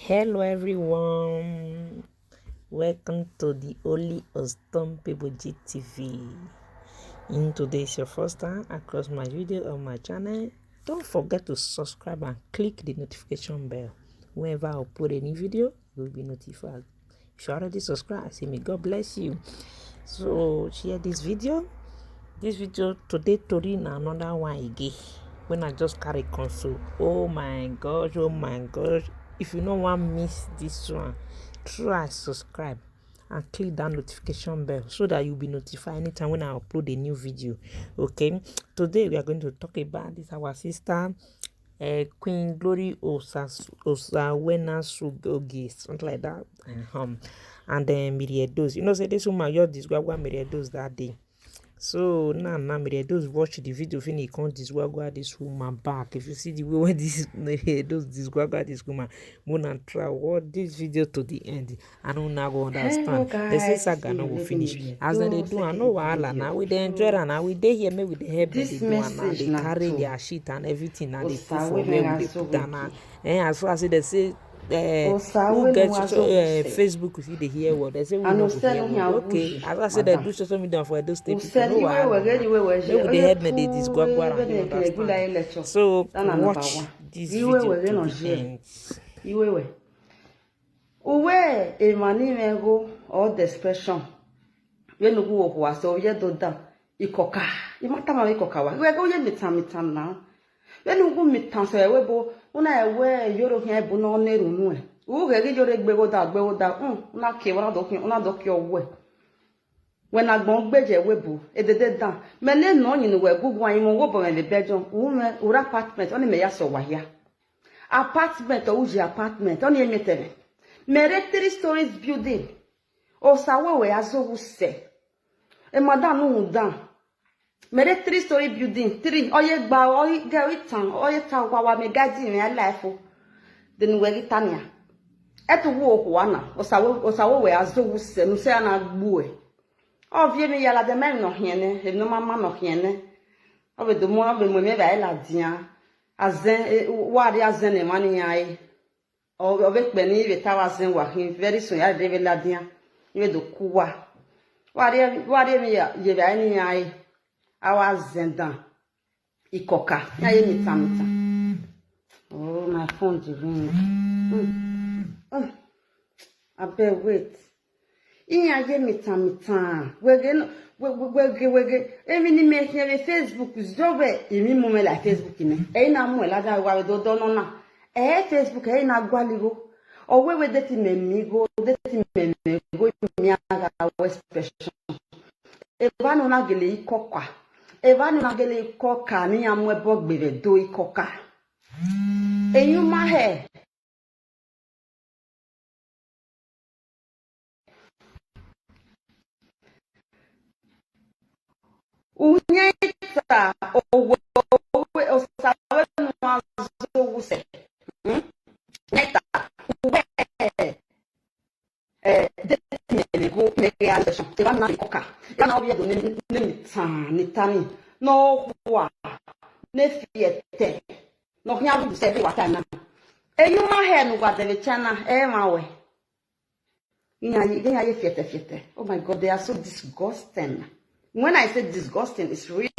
Hello everyone, welcome to the Only Unstoppable GTV. In today's your first time across my video on my channel, don't forget to subscribe and click the notification bell. Whenever I upload a new video, you will be notified. If you already subscribed, say may God bless you. So share this video. This video today na another one again. When I just carry console. Oh my gosh. If you don't want to miss this one, try subscribe and click that notification bell so that you'll be notified anytime when I upload a new video. Okay, today we are going to talk about this our sister Queen Glory Osawena Sugogi, something like that. And then Miriados. You know, say this woman just describe what Miriados that day. So now those watch the video finish can't diswagwa this woman back. If you see the way when this those diswagwa this woman, Mona try watch this video to the end. I don't now go understand. They say saga no will finish. As they do, I know wahala now. We dey enjoy and now we dey here with the help they do and now they carry their shit and everything and they put for where we put down. As far as they say. Who get Facebook if they hear what they say we know hear what. Okay, as I said, they do social media for those people. No why they help me they disgwagwa and understand. So watch this video to the end. Uwe emani mengo all the expression. We no go wa so ye do da ikoka. Imata ma ikoka wa. We go ye mitam na. We no go mitam so we bo una ewe yoro hin ebu no neru nu e. U ge ge yoro gbe go da una ke wa do ki owe. When agbon gbeje webu edede dan. Me le no yin we gugu an mo wo bo me bejon. U me ura apartment oni me ya so wa ya. Apartment o uji apartment oni emetere. Mere 3 stories building. Osawe azowu se. E madam no down. Mere 3 story building. 3 oye gba oye ge itan oye ta wa me gaji me life. Den we gitania. Eto wo ko na. Osawe azowu se no se na gbu e. Ovie me yala de men no hiene, e no mama no hiene. Obe do mo be mo me ba la dia. Azen wari azen ne mani ai. Avec Benny, il est à very soon. I devais la dire. Il est de quoi? Il y a awa zendan. Il coca. Il y a mita. Oh, my phone is ringing. I better wait. Il y a mita. Wege. Even if you have Facebook, you me la Facebook. Et na mo la da wa do no na. Facebook na gwaligo owewe deti memigo mi aga expression evanu na gele ikoka ni amu ebo gbere do ikoka eyun ma he unyeta owe osawe no azo wuse neta uwe go make reaction te na ikoka ya na obi do ne tani no wa ne fiete no nya bu se bi wata na eyu ma he no gwa de chana ma we ya fiete. Oh my God, they are so disgusting. When I say disgusting, it's real.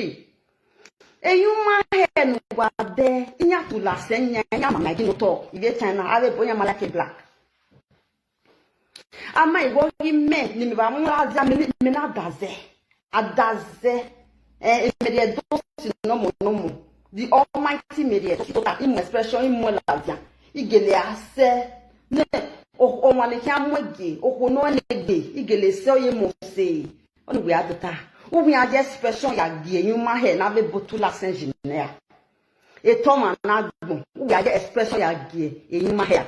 Eyuma he no gwa de inya tula senya nya mama gi no to ide China ave bonya malake black ama iwo gi me ni me ba mu azia me na adaze me do no mo the almighty me to ta im expression im mo lavia igele ase ne o wane ki amwege o no ne ge igele se oye mo se onu we adota we are just expression ya gi eyuma he na be botula senjinea etoma na gbon we are just expression ya gi eyuma he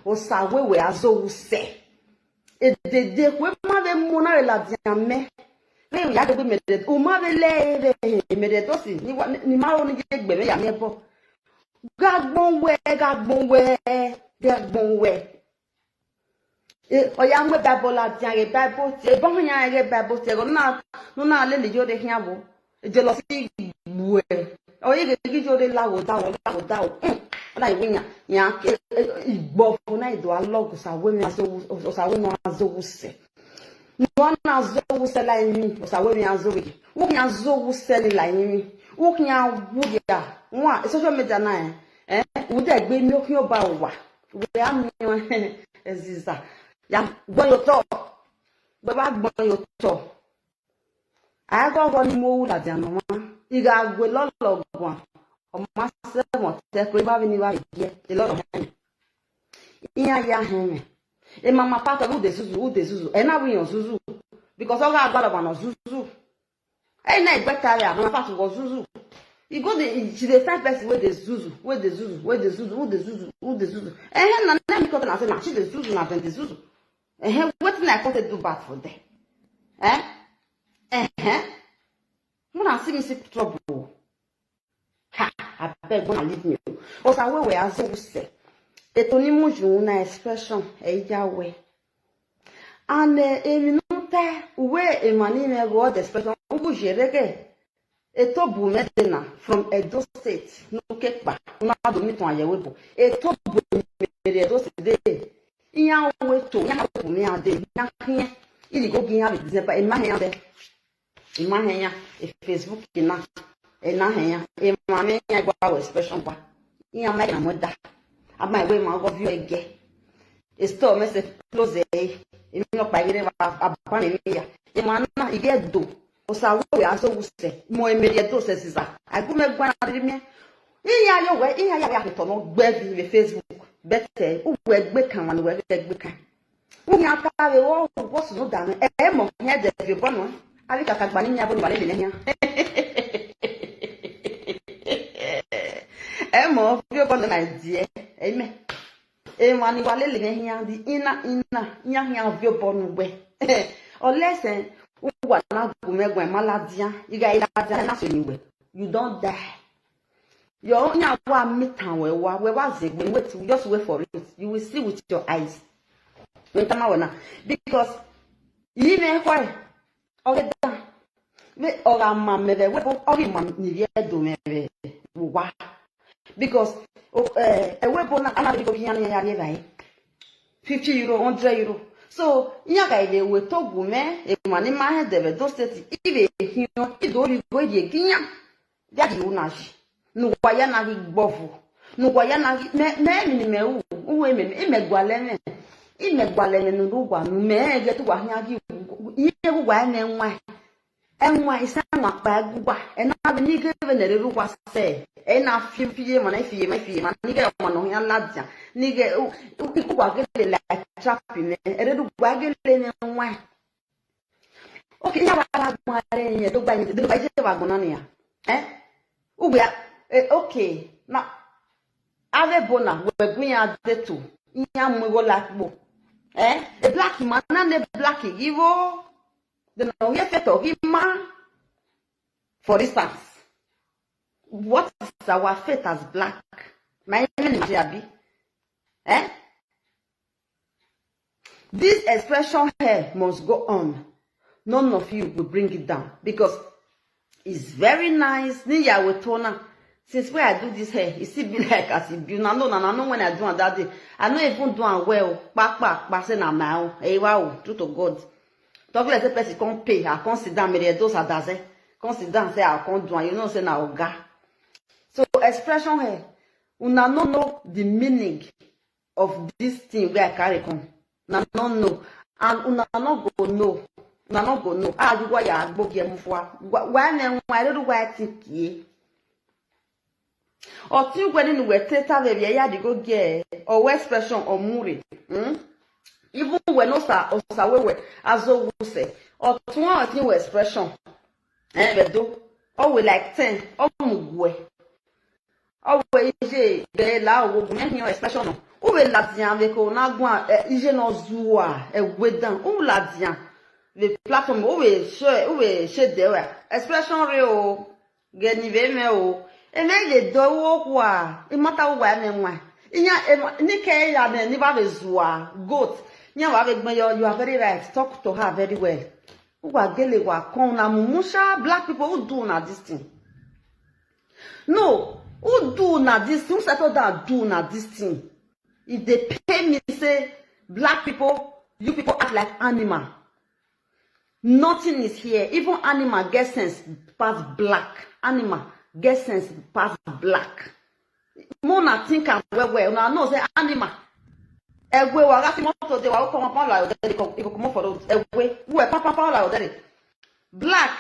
osawewe azowu se edede we ma be mo na la diame we ya de me de o ma be le me de to si ni ma ro ni gbe me ya me bo gagbon we oya mwe Bible la dia re Bible ti bo nya re Bible ti no na le jo de hian bo je lo si gbu e oye ge gi jo de la wo da o la iwinya ya igbofu na ido alog sawe mi azo sawe no azo wuse no na azo wuse la yin sawe mi azo wi wo kin azo wuse ni la yin wo kin awu ya won social media na wo de gbe mi o kin o ba wa we am mi eziza ya gbon yo to gbe ba gbon yo to agogo ni mo wu la di anoma iga gbe lologbon o ma se mo te ko ba bi ni wa ye e lo iya ya heme e mama pata u de zuzu e na wi yan zuzu because o ga agbara ba no zuzu e na igbeta ya mama pata go zuzu e go the she dey find person wey dey zuzu na me talk na say na she dey zuzu na dem dey zuzu wetin I come to do bad for them when I see me see trouble ha I beg when I leave me o sa we azo se ètò ní muju na expression ejawe and emi no te we emani me go the expression ubu jerege ètò bu medina from Edo State no kepa na do mi ton ayewe bo ètò bu mere Edo State iya we to ya bu mi ade ya hin ili go gin ya be December e ma hin ade e ma hin ya e Facebook na e na hin ya e ma me ya gba expression ba iya ma ya mo da ama we ma go view ege e store me se close e mi no pa ire ba ni ya e ma na ige do o sa we aso wuse mo e mere do se siza ai ku me gba na ri mi iya yo we iya ya to no gbe bi Facebook bete u we gbe kan wa ni we gbe kan u nya ka we wo so no da e mo he de bi bono ali ka gba ni nya bo ni wale le nya e mo bi bono na die amen e mani wale le nya di ina nya vi bonu we o listen u wa na gu megwa maladia you guys na so ni we you don't die your nya wa mitan we wa zegbe wait just wait for it you will see with your eyes when tama wona because yi me why o get down me o ga ma me we o ri ma ni ye do me wa because we bo na ana go bian ya ye bai €50 €100 so nya ga ile we to gu me e ma ni ma he de do state ibe hiyo idori go ye ginya ya di unaji nugwa ya na gbovu nugwa ya na me mi me u we me imegwale me nugwa nu me ge to wa nya gi iye gwa na enwa isa nwa pa gwa na bi ni ge be na re gwa se na fie ma na fie ma ni ge ma no ya ladia ni ge ku gwa ge le la trap me re gwa ge le ne nwa okay ya ba gwa re ye do ba je ba gwa na ya ubia okay na ave bona we gunya detu nya mwe la gbo the black man na the black givo the no ye feto hima for instance what is our fate as black my name is Abi this expression here must go on none of you will bring it down because it's very nice ni ya we tona since when I do this hair it still be like as it be na no when I do on that day I no even do am well pa say na my own wow true to God talk like say person come pay I come sit down me those adaze come sit down say I come do am you know say na oga so expression here una no know the meaning of this thing where I carry come na no know and una no go know na no go know you go ya agbogie mfua wa na nwa re do wa tikie o ti gwe ni we teta be ya di go ge o we expression o muri even we no sa we azo wu se o tun o ti we expression be do o we like 10 o mugwe o we je be la o gu ni expression no o we la dian be ko na gun ije no zuwa e we dan o la dian the platform we share there expression real get ni ve me o e me le do wo kwa e mata wo wa na nwa inya ni ke ya na ni ba be zuwa goat nya wa be gbon you are very right talk to her very well wa gele wa kon na mumusha black people who do na this thing no who do na this thing settle down do na this thing If they pay me, say, black people, you people act like animal. Nothing is here. Even animal get sense past black. Animal get sense past black. Mona think I'm well. Now I know say animal. Egwe wa gasi moto de wa come upon la odere ko come for those. Egwe we papa la odere. Black.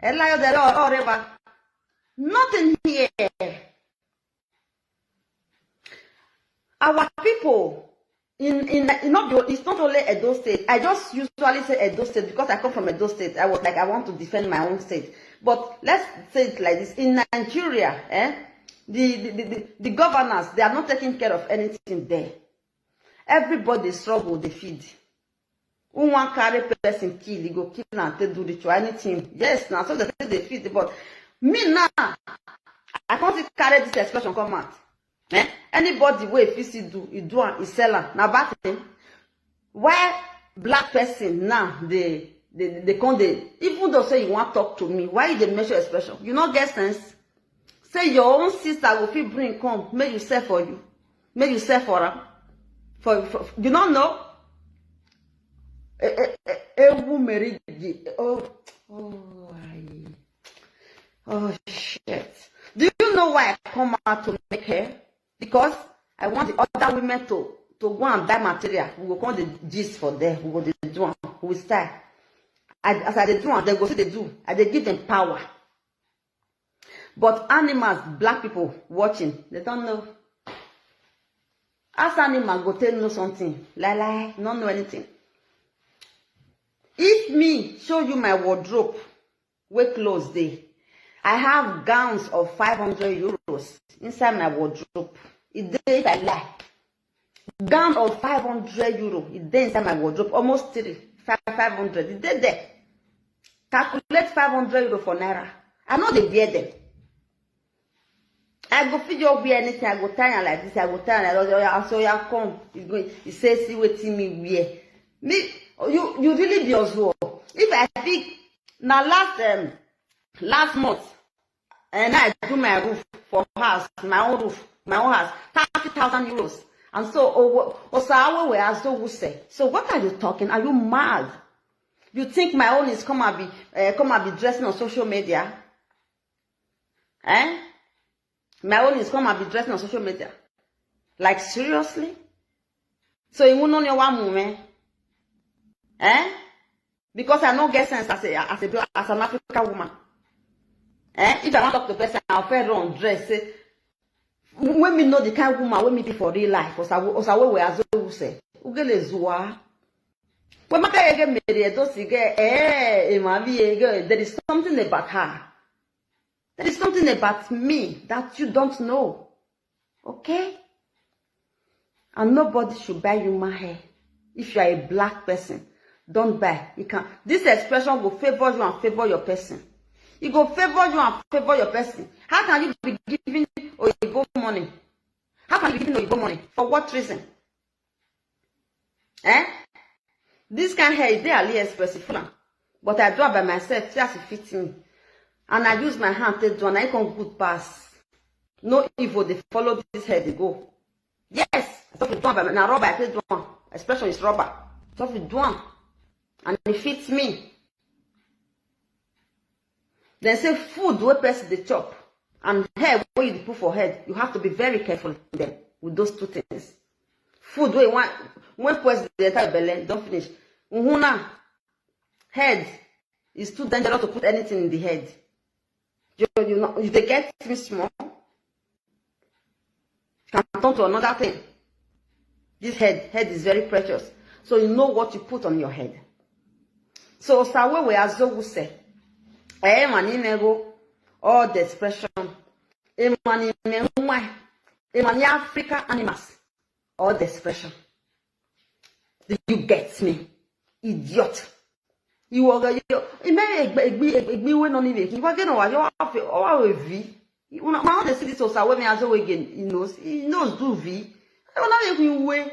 Ela odere or river. Nothing here. Our people it's not only Edo State. I just usually say Edo State because I come from Edo State. I was like, I want to defend my own state. But let's say it like this. In Nigeria, the governors, they are not taking care of anything there. Everybody struggle, they feed. One carry person kill, he go kill and they do ritual, anything. Yes, now so they feed. But me now, I can't carry this expression come out. Anybody wey fit do, he do and he sell am. Now bad thing. Why black person now they come even though say you want talk to me, why they measure expression? You not get sense. Say your own sister will fit bring come, make you sell for you, make you sell for her. For you don't know. Oh shit. Do you know why I come out to make hair? Because I want the other women to go and buy material. We will call the gist for them. We will do it. We will start. As I do it, they go see they do. And they give them power. But animals, black people watching, they don't know. As animals go tell know something. Lie, not know anything. If me show you my wardrobe, where clothes day, I have gowns of 500 euros inside my wardrobe. It's there if I lie. Gown of 500 euros. It's there inside my wardrobe. Almost 500. It's there. Calculate 500 euros for Naira. I know they wear them. I go feed you wear anything. I go tie like this. I go tie like that. So you come. He says, see what me wear. Me, you really be as well. If I think now last month, and I do my roof for house, my own house, 30,000 euros. And so, so what are you talking? Are you mad? You think my own is come and be dressing on social media? My own is come and be dressing on social media? Like seriously? So you won't know one moment? Because I don't get sense as an African woman. If I want to talk to a person, I'll fair run dress. When me know the kind of woman when me be for real life, or we as well say, ugele zua. When my guy get married, there is something about her. There is something about me that you don't know. Okay? And nobody should buy you my hair. If you are a black person, don't buy. You can. This expression will favor you and favor your person. It will favor you and favor your person. How can you be giving Oyibo money? How can you be giving Oyibo money? For what reason? This kind of hair is there AliExpress, but I draw by myself just to fit me. And I use my hand to do, and I can good pass. No evil, they follow this hair, they go. Yes, so if by now rubber, I take one. Expression is rubber. So if you do one, and it fits me. Then say food where person they chop and hair where you put for head, you have to be very careful then with those two things. Food where you want when person the entire belly, don't finish. Uhuna head is too dangerous to put anything in the head. You know, if they get too small, can turn to another thing. This head is very precious. So you know what you put on your head. So Sawe we azo say. All the expression, African animals, all the expression. Do you get me? Idiot. You are you may when on it. You are getting over V. You want to see this also when as again, he knows do V. I want to make you way.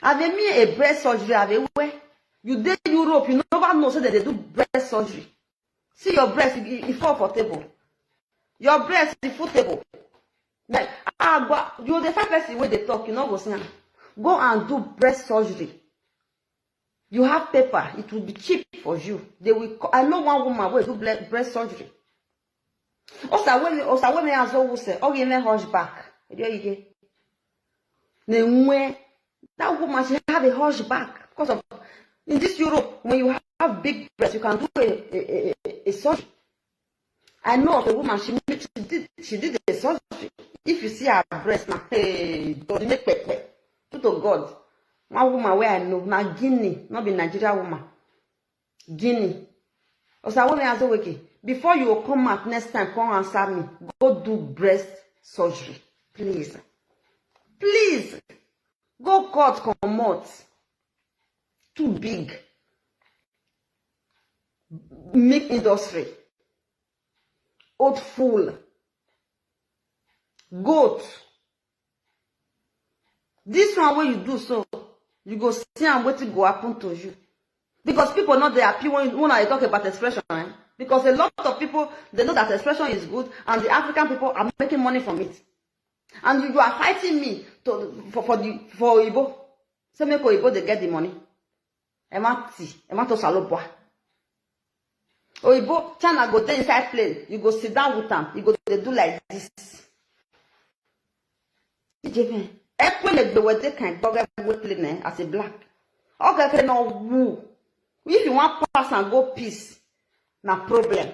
Have me a breast surgery, have a way. You did Europe, you never know so that they do breast surgery. See your breast, it's comfortable. Your breast is footable. Like, you the first person where they talk, you know what's now. Go and do breast surgery. You have paper, it will be cheap for you. They will. I know one woman will do breast surgery. Also, when me as always say, oh, you may hunchback. There you go. That woman she have a hunchback because of in this Europe when you have big breasts, you can do a surgery. I know of a woman she did a surgery. If you see her breast now, hey, don't make pepe. To God. One woman where I know, now Guinea, not be Nigeria woman. Guinea. Also, when I say, before you come out next time, come answer me. Go do breast surgery. Please. Please. Go cut, come out. Too big. Make industry. Oat fool. Goat. This one when you do so, you go see and what will go happen to you. Because people not they happy when I talk about expression. Because a lot of people, they know that expression is good and the African people are making money from it. And you are fighting me for Igbo. So make Igbo they get the money. Ema to salopwa. Igbo, China go there inside plane. You go sit down with them. You go they do like this. As a black. Okay, no woo. If you want pass and go peace, na problem.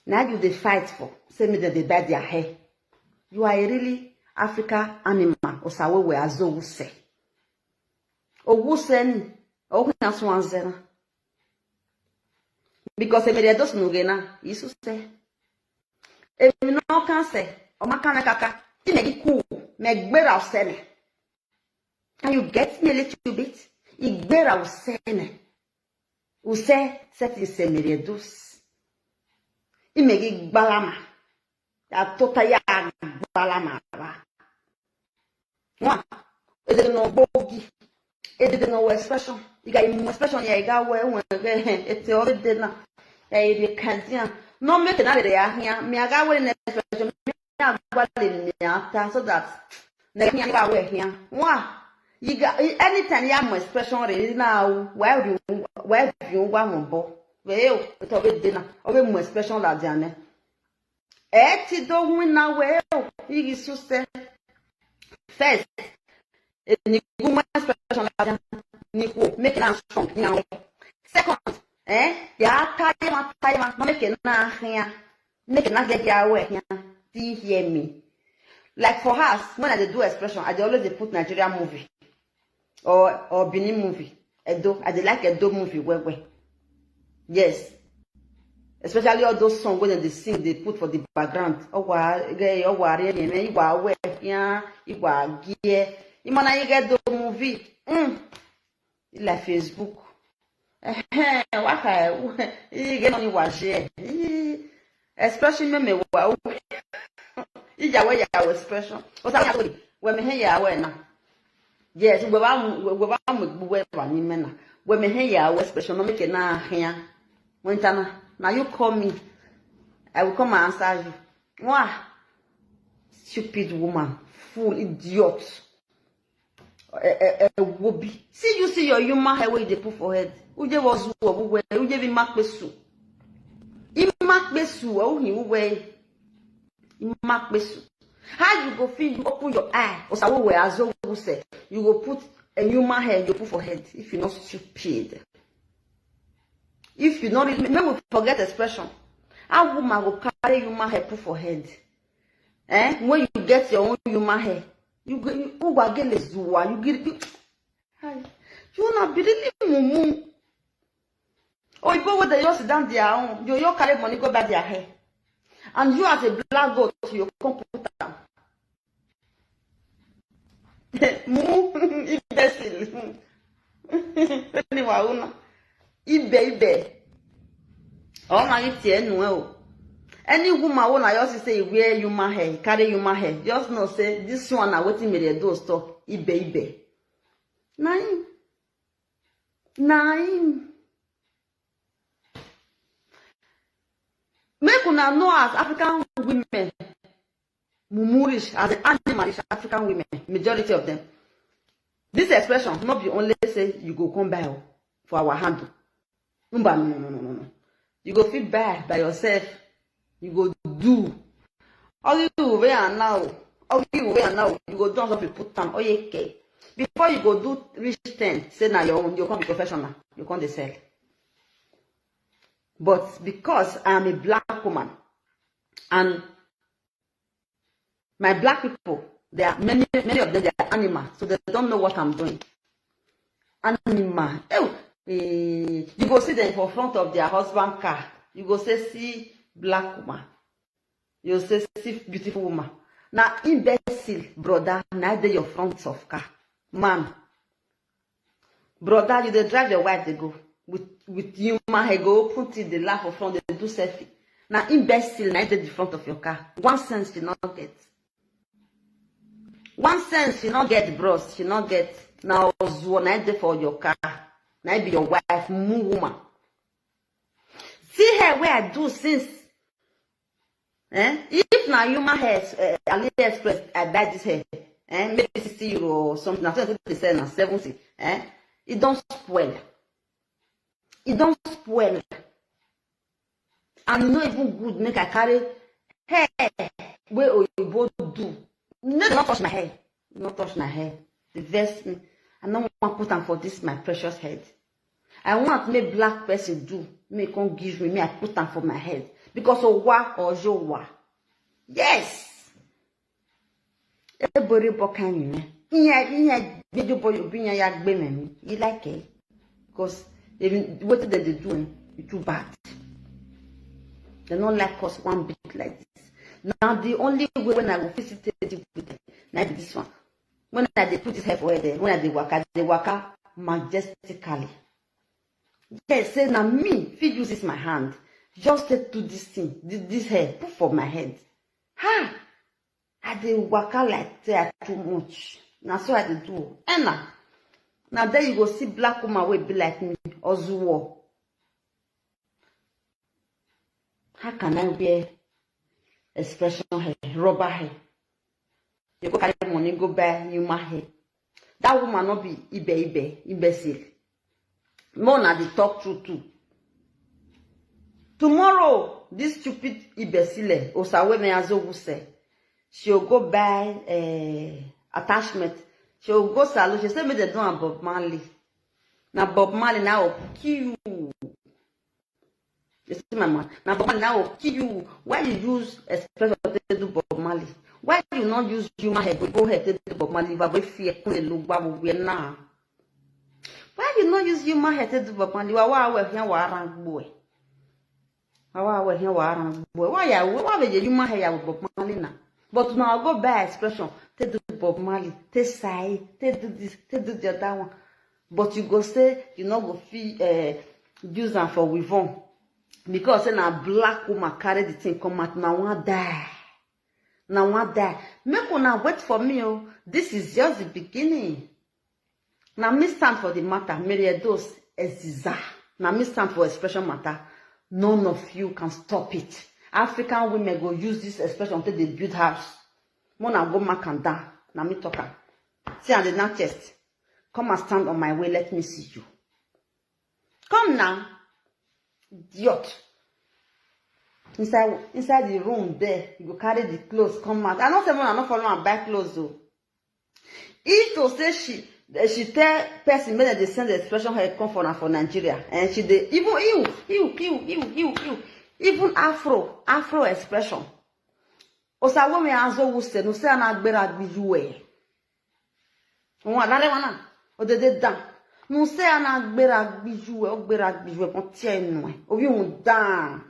Now you they fight for. Say me that they buy their hair. You are a really Africa animal. Or sawe we azo wuse. O wuse ni. O kuna swanzena. Because if they just nugena, Isu say. If you no can say, o makana kaka. You make it cool. Make better sene. Can you get me a little bit? Ik better sene. U say set in semeredus. I make it balama. Ya tota ya balama. Moi, it didn't know bogi. It didn't know expression. You got expression ya got where it's already dinner. Ya can't. No make it out of there. Me I got one expression. So that you got anytime you have expression ready now. Where do you want more? Well, it's already dinner. Over more expression like Jane. Eti don't win now. Well, you is so say first. Ni good expression like Nico make it strong. Second, ya time, no make it na here. Make it not get your way here. Do you hear me? Like for us, when I do expression, I always put Nigerian movie or Benin movie. I like Edo movie where. Yes. Especially all those songs when they sing, they put for the background. You get the movie. Like Facebook. You get on watch expression me wow. Ijawe ya expression. What I say when me hear ya na. Yes, we ba ni me na. When me hear ya expression no make na here. When now you call me, I will come and answer you. Mwah. Stupid woman, fool, idiot. Wobi. See you see your human hair where they put for head. Uje was where uje be mark besu. Imak besu, oh, he way. Imak besu. How you go feel you open your eye? Or so where as you say, you go put a human hair you put for head if you're not stupid. If you not maybe we forget expression. How woman will carry human hair put for head? When you get your own human hair, you go get this you get you not be really mumu. Oh, you go with the you sit down there, you carry money go back their hair. And you as a black goat, you come put down. Mumu, imbecile. Anyway, Ibe. Oh, my, it's no. Any woman when I also say wear human hair, carry human hair, just know say this one I waiting me the door store. Ibe. Nine. Make una know as African women, mumurish, as the animalish African women, majority of them. This expression not be only say you go come buy for our handle. No. You go feel bad by yourself. You go do. All you do where and now. You go do something put down. Oh yeah, okay. Before you go do reach 10, say now your own, you can't be professional. You can't sell. But because I am a black woman, and my black people, there are many of them, they are animal, so they don't know what I'm doing. Animal. You go see them for front of their husband car. You go say, see black woman. You say, see beautiful woman. Now, imbecile, brother, now they your front of car. Man. Brother, you they drive your wife, they go. With you, man, they go put it, they laugh for front, they do selfie. Now, imbecile, now they the front of your car. 1 cent you not get. 1 cent she not get, bros. She not get. Now, one night for your car. Now be your wife, woman. See her where I do since. If now human hair, AliExpress, I buy this hair. Maybe 60 euro or something. I think they sell now 70. It don't spoil. It don't spoil. And not even good make I carry hair where you both do. Not touch my hair. Not touch my hair. The vest me. I don't want to put them for this my precious head. I want me black person do. Me can't give me. I put them for my head. Because of wa or jowa. Yes. Everybody bokan me. Video boy you bring ya gbe me. You like it? Because even what they doing, it's too bad. They don't like us one bit like this. Now the only way when I will visit it with them, now this one. When I put this hair for there, when I they waka majestically. Yes, say now me, if you use my hand, just to do this thing, this hair, put for my head. Ha! I dey waka like say I too much. Now so I dey do. And now there you go see black woman will be like me, Ozuwo. How can I wear expression hair, rubber hair? You go carry money, go buy human hair. That woman not be imbecile. More na the talk true too. Tomorrow, this stupid imbecile, Osawe Meazogu say, she'll go buy attachment. She'll go salon. She say me they don't have Bob Marley. Now Bob Marley now will kill you. You see my man. Now Bob Marley now will kill you. Why you use expression to do Bob Marley? Why you not use human hair? Go ahead to do Bob Marley. But fear now. Why you not use human hair to do Bob Marley? Why we here warang boy? Why we here warang boy? Why we human hair with Bob Marley now? But now I go by expression. Te do Bob Marley. Te say. Te do this. Te do the other one. But you go say you not go feel use them for Wivon. Because then a black woman carry the thing come out. Now one die. Now one die. Make una wait for me. Oh. This is just the beginning. Now me stand for the matter. Meriedos eziza. Now me stand for expression matter. None of you can stop it. African women go use this expression until they build house. Mona go mark and down. Now me talk. See on the next chest. Come and stand on my way. Let me see you. Come now. Idiot. Inside the room there, you go carry the clothes, come out. I don't say I not follow and buy clothes though. If to say she tell person make they send the expression her come for Nigeria, and she dey even Afro expression. Osawo me azo wuse no say na agbera gbijuwe. Won adare wana o de dan. No say na agbera gbijuwe, o gbera gbijuwe pon tie enu e. Obi un dan.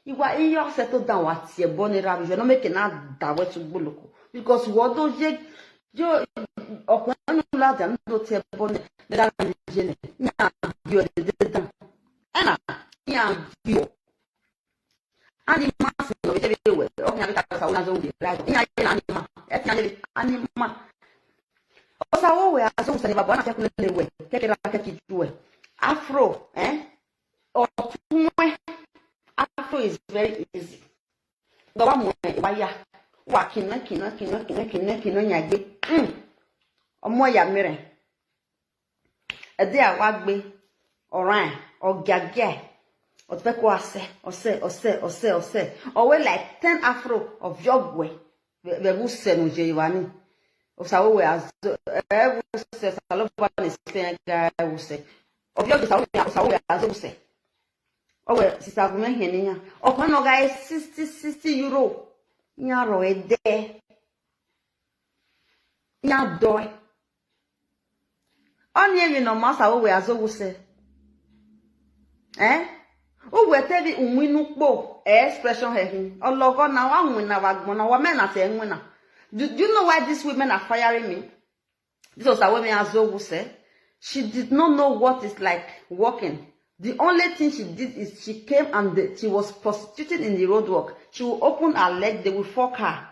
Iwa iyo settle down wa tie bonera bi no make na dawe to gboloko. Because what do je ọkùnrin ńlá dà ńlọ tẹ bọ ní dára ní jẹnẹ ní àbíọ dídá ẹnà ní àbíọ ani máa sì lọ ìṣẹ̀lẹ̀ ìwẹ ọkùnrin àbíkà sàwọn náà zọwọ bìrì láì ní ayé ní anima ẹtì ayé anima ọsàwọ wẹ àzọwọ sẹni bàbá náà kẹkùn lè wẹ kẹkẹrẹ akẹkẹ ju ẹ afro ọtún ẹ afro is very easy gbọwọ mọ ẹ wáyà kwa kino nyagbe. Omo ya mere. Ede a wagbe oran ogage. Otpeko ose. Owe like 10 afro of jogwe. We will send no jewani. Osawo we azo se saloba ni Spain guy will say. Of your osawo we azo say. Owe sister gumen henia. Okan no guy 60 euro. Nya ro ede. Nya doy. Onye mi no masa we azo will say. O wetevi unwinu kpo expression hehin. Ologo na wa nwina wa gbona wa men na se nwina. Do you know why these women are firing me? This was a woman Azogu said. She did not know what it's like working. The only thing she did is she came and she was prostituting in the roadwork. She will open her leg, they will fuck her.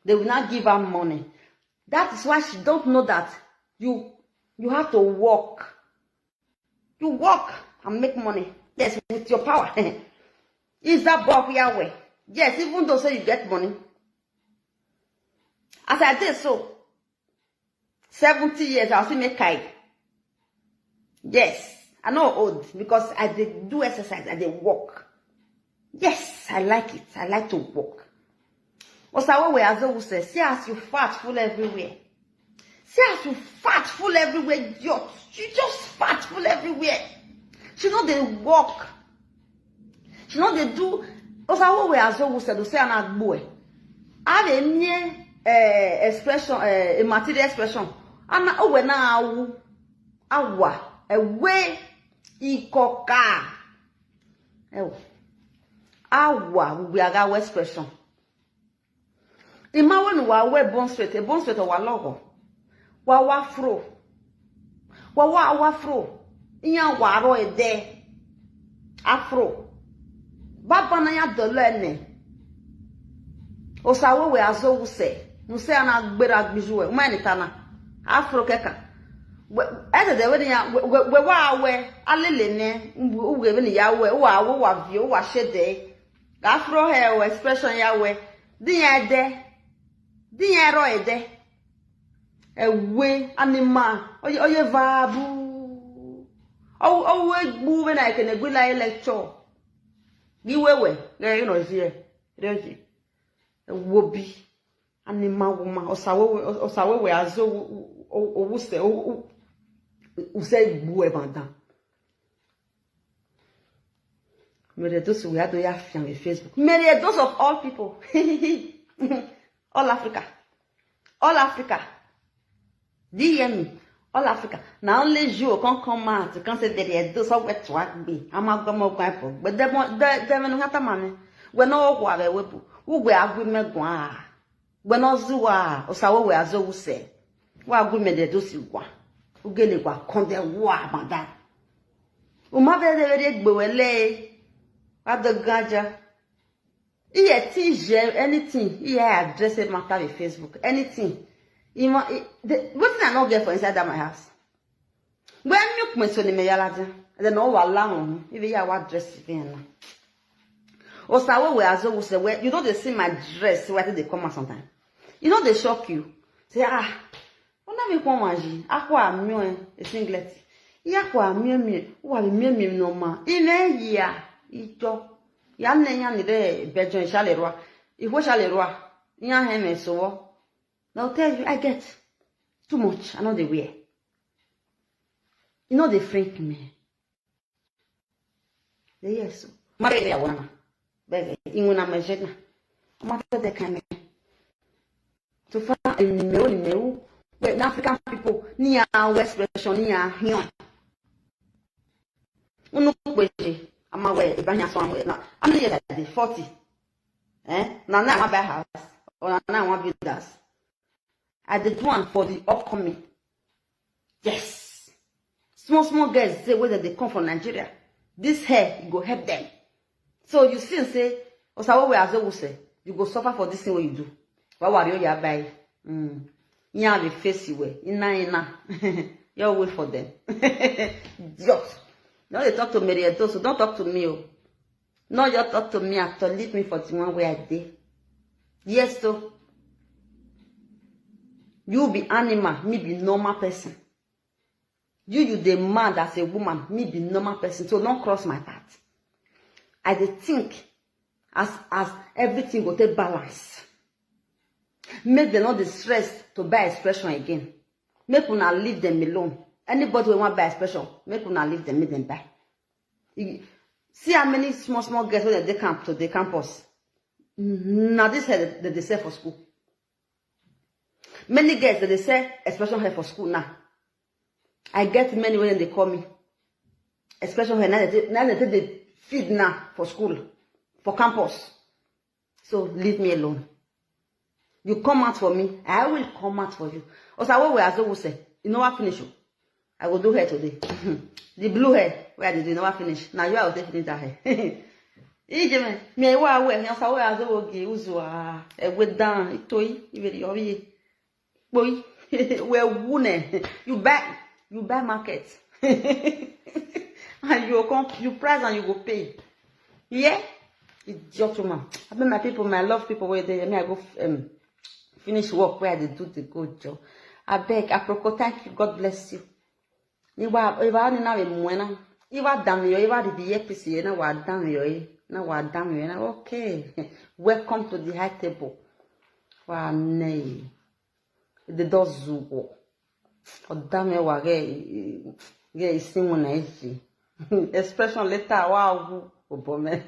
They will not give her money. That is why she don't know that you have to work. You work and make money. Yes, with your power. Is that Bob Yahweh? Yes, even though say you get money. As I did so, 70 years, I'll see me kite. Yes, I know old because I did do exercise, I did walk. Yes, I like it. I like to walk. Also, where as always say, see as you fat full everywhere. See as you fat full everywhere, you just fat full everywhere. She know they walk. She know they do. Also, where as always say, say an boy. I have expression, a material expression. And oh, now, awa, away, ikoka. Awa, we are our expression. Imagine wa we bon straight, a bon straight wa logo. Wa fro. Wa fro. Iyan wa ro ede. Afro. Baba na ya dolene. Osawo we azo wuse. Nuse ana gbera gbijuwe. Umanitana. Afro keka. Ede de we ya we wa we alele ne uwe be ni ya we wa vio wa shede. Afro hair we expression ya we. Dinya ro ede. Ewe anima. Oye vabu. We gbu we na kene gbe la lecture. Giwewe. You know here. Reji. Wobi anima woman osawe we azo owuse use gbu e bandan. Mere those we had to ya fian with Facebook. Mere those of all people. All Africa. DM all Africa. Now only you can come out can say there those of what to be. Ama go mo kwa po. But them no hata mane. We no go ave webu. Ugwe agwime gwa. Gweno zuwa osawo we azo wuse. Wa agwime de dosi gwa. Ugele gwa konde wa banda. Uma vede vede gbewele. Ado gaja. Iye ti anything. Iye address it matter with Facebook. Anything. What I not get for inside that my house. When you come so ni me yalaja. Then all along. If you are dress even. Osawo we azo will say, well, you know they see my dress where they come out sometimes. You know they shock you. Say, ona me kwa maji. Akwa amio e singlet. Ya kwa amio wa mi no ma. Ine ya ijo. Ya nenya ni de bejon chalerwa. Iho chalerwa. Nya heme so. They'll tell you I get too much. I know they wear. You know they freak me. They yes. Mare ya wana. Bebe, inguna majena. Amata de kame. To find in meu. Where African people near West Expression near here. Unu kweje. Ama we ibanya so am na. Am near that 40. Na na buy house. Or na want builders. I did one for the upcoming. Yes. Small girls say whether they come from Nigeria. This hair go help them. So you see and say, Osawo we as will say, you go suffer for this thing what you do. What worry you buy? You have a face you way. Ina. You wait for them. Just. Now they talk to Mary so don't talk to me. No, you talk to me after leave me for the one where I did. Yes, so you be animal, me be normal person. You the mad as a woman, me be normal person. So don't cross my path. I dey think as everything go take balance. Make them not the stress to buy expression again. Make una leave them alone. Anybody who want buy expression, make una leave them, make them buy. See how many small girls when they camp to the campus. Now this head that they sell for school. Many girls that they sell expression hair for school now. I get many when they call me. Expression hair now they feed now for school, for campus. So leave me alone. You come out for me, I will come out for you. Also, what we as say, you know what finish you? I will do hair today. The blue hair, where did you know what finish? Now you are finish that hair. Ije me wa we yan sa we as oge uzwa e we dan itoyi iberi obi boy we wune you buy market and you price and you go pay. Yeah, idiot woman. I bet my people, my love people where they me I go finish work where they do the good job. I beg, Aproko, thank you, God bless you. Iwa ni na we mwena. Iwa dam yo, iwa di BPC na wa dam yo. Na wa dam yo na okay. Welcome to the high table. Wa nei. The dozugo. O dam yo wa ge isimu na ifi. Expression later wa wu obome.